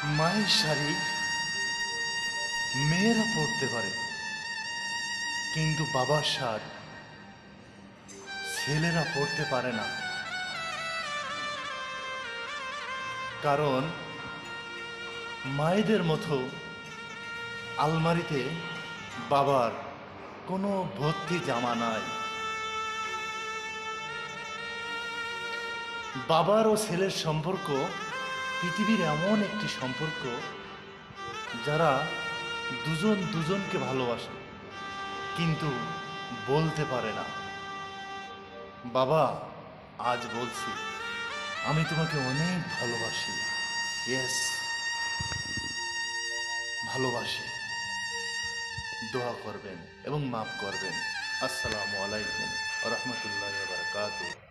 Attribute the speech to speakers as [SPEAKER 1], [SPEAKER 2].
[SPEAKER 1] মায়ের শাড়ি মেয়েরা পরতে পারে, কিন্তু বাবার শাড়ি ছেলেরা পরতে পারে না। কারণ মায়েদের মতো আলমারিতে বাবার কোনো ভর্তি জামা নাই। বাবার ও ছেলের সম্পর্ক পৃথিবীর এমন একটি সম্পর্ক যারা দুজন দুজনকে ভালোবাসে, কিন্তু বলতে পারে না। বাবা, আজ বলছি আমি তোমাকে অনেক ভালোবাসি। ইয়েস, ভালোবাসি। দোয়া করবেন এবং মাফ করবেন। আসসালামু আলাইকুম ওয়া রাহমাতুল্লাহি ওয়া বারাকাতুহু।